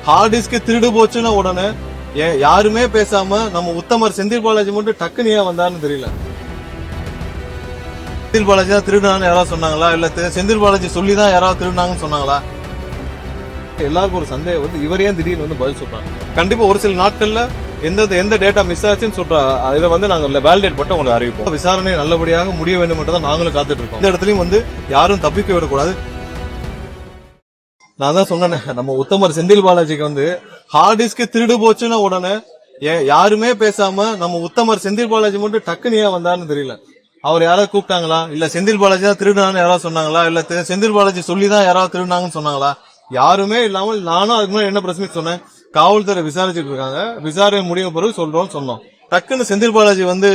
Hard disk திருடு போச்சுன்னா உடனே யாருமே பேசாம நம்ம உத்தமர் செந்தில் பாலாஜி மட்டும் டக்குனு ஏன் வந்தாருன்னு தெரியல. செந்தில் பாலாஜி தான் திருடுனான்னு யாராவது சொன்னாங்களா, இல்ல செந்தில் பாலாஜி சொல்லிதான் யாராவது திருடுனாங்கன்னு சொன்னாங்களா? எல்லாருக்கும் ஒரு சந்தேகம் வந்து இவர் ஏன் திடீர்னு வந்து பதில் சொல்றாங்க. கண்டிப்பா ஒரு சில நாட்கள்ல எந்த டேட்டா மிஸ் ஆச்சுன்னு சொல்ற இதை வந்து நாங்க வேலிடேட் பண்ணி உங்களுக்கு அறிவிப்போம். விசாரணை நல்லபடியாக முடிய வேண்டும் என்று தான் நாங்களும் காத்துட்டு இருக்கோம். இந்த இடத்துலயும் வந்து யாரும் தப்பிக்க விடக்கூடாது. நான் தான் சொன்னேன், நம்ம உத்தமர் செந்தில் பாலாஜிக்கு வந்து ஹார்ட் டிஸ்க் திருடு போச்சுன்னா உடனே யாருமே பேசாம நம்ம உத்தமர் செந்தில் பாலாஜி மட்டும் டக்குனு ஏன் வந்தாருன்னு தெரியல. அவர் யாராவது கூப்பிட்டாங்களா, இல்ல செந்தில் பாலாஜி தான் திருடுனான்னு யாராவது சொன்னாங்களா, இல்ல செந்தில் பாலாஜி சொல்லிதான் யாராவது திருடுனாங்கன்னு சொன்னாங்களா? யாருமே இல்லாமல் நானும் அதுக்கு முன்னாடி என்ன பிரச்சனை சொன்னேன், காவல்துறை விசாரிச்சுட்டு இருக்காங்க, விசாரணை முடிய பிறகு சொல்றோம்னு சொன்னோம். டக்குன்னு செந்தில் பாலாஜி வந்து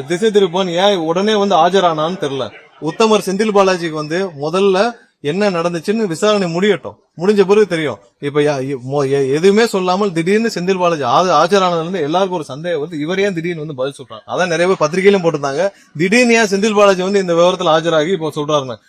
திசை திருப்பன் ஏன் உடனே வந்து ஆஜரானான்னு தெரியல. உத்தமர் செந்தில் பாலாஜிக்கு வந்து முதல்ல என்ன நடந்துச்சுன்னு விசாரணை முடியட்டும், முடிஞ்ச பிறகு தெரியும். இப்ப எதுவுமே சொல்லாமல் திடீர்னு செந்தில் பாலாஜி ஆஜரானதுல இருந்து எல்லாருக்கும் ஒரு சந்தேகம் வந்து இவர் ஏன் திடீர்னு வந்து பதில் சொல்றாங்க. அதான் நிறைய பேர் பத்திரிகையிலும் போட்டிருந்தாங்க, திடீர்னு ஏன் செந்தில் பாலாஜி வந்து இந்த விவரத்துல ஆஜராகி இப்ப சொல்றாருன்னு.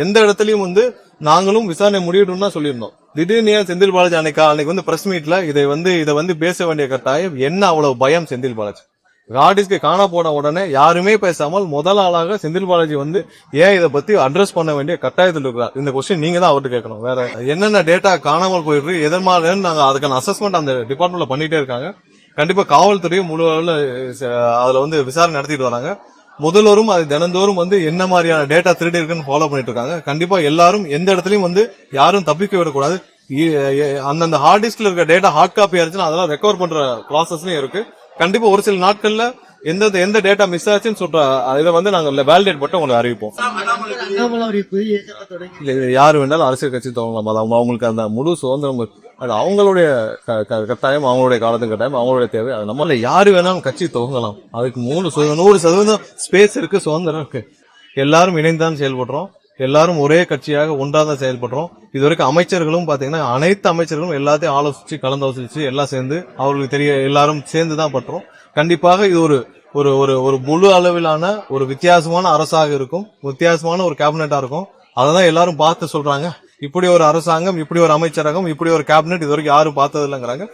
எந்த இடத்துலயும் வந்து நாங்களும் விசாரணை முடியட்டும் தான் சொல்லியிருந்தோம். திடீர்னு ஏன் செந்தில் பாலாஜி அன்னைக்கு வந்து பிரஸ் மீட்ல இதை வந்து பேச வேண்டிய கட்டாயம் என்ன, அவ்வளவு பயம் செந்தில் பாலாஜி? ஹார்ட் டிஸ்க் காண போன உடனே யாருமே பேசாமல் முதல் ஆளாக செந்தில் பாலாஜி வந்து ஏன் இதை பத்தி அட்ரஸ் பண்ண வேண்டிய கட்டாயத்தில் இருக்கிறார். இந்த கொஸ்டின் நீங்க தான் அவர்கிட்ட கேட்கணும். வேற என்னென்ன டேட்டா காணாமல் போயிருக்கு, எதனால நாங்க அதுக்கான அசஸ்மெண்ட் அந்த டிபார்ட்மெண்ட்ல பண்ணிட்டே இருக்காங்க. கண்டிப்பா காவல்துறையும் முழு அளவுல அதுல வந்து விசாரணை நடத்திட்டு வராங்க. முதல்வரும் அது தினந்தோறும் வந்து என்ன மாதிரியான டேட்டா திருடி இருக்குன்னு ஃபாலோ பண்ணிட்டு இருக்காங்க. கண்டிப்பா எல்லாரும் எந்த இடத்துலயும் வந்து யாரும் தப்பிக்க விடக்கூடாது. அந்தந்த ஹார்ட் டிஸ்க்ல இருக்க டேட்டா ஹார்ட் காப்பி ஆச்சுன்னா அதெல்லாம் ரெக்கவர் பண்ற ப்ராசஸ்லயும் இருக்கு. கண்டிப்பா ஒரு சில நாட்கள்ல எந்த டேட்டா மிஸ் ஆச்சுன்னு சொல்ற இதை வந்து நாங்க வேலிடேட் பண்ணி உங்களுக்கு அறிவிப்போம். யாரு வேணாலும் அரசியல் கட்சி துவங்கலாம், அவங்களுக்கு அந்த முழு சுதந்திரம், அது அவங்களுடைய கட்டாயம், அவங்களுடைய காலத்தின் கட்டாயம், அவங்களுடைய தேவை. அது நம்மள யாரு வேணாலும் கட்சி துவங்கலாம், அதுக்கு 100% ஸ்பேஸ் இருக்கு, சுதந்திரம் இருக்கு. எல்லாரும் இணைந்தான் செயல்படுறோம், எல்லாரும் ஒரே கட்சியாக ஒன்றாதான் செயல்படுறோம். இதுவரைக்கும் அமைச்சர்களும் பாத்தீங்கன்னா அனைத்து அமைச்சர்களும் எல்லாத்தையும் ஆலோசிச்சு கலந்தாலோசிச்சு எல்லாம் சேர்ந்து அவர்களுக்கு எல்லாரும் சேர்ந்துதான் பண்றோம். கண்டிப்பாக இது ஒரு முழு அளவிலான ஒரு வித்தியாசமான அரசாக இருக்கும், வித்தியாசமான ஒரு கேபினெட்டா இருக்கும். அததான் எல்லாரும் பார்த்து சொல்றாங்க, இப்படி ஒரு அரசாங்கம், இப்படி ஒரு அமைச்சரகம், இப்படி ஒரு கேபினெட் இதுவரைக்கும் யாரும் பார்த்தது இல்லைங்கிறாங்க.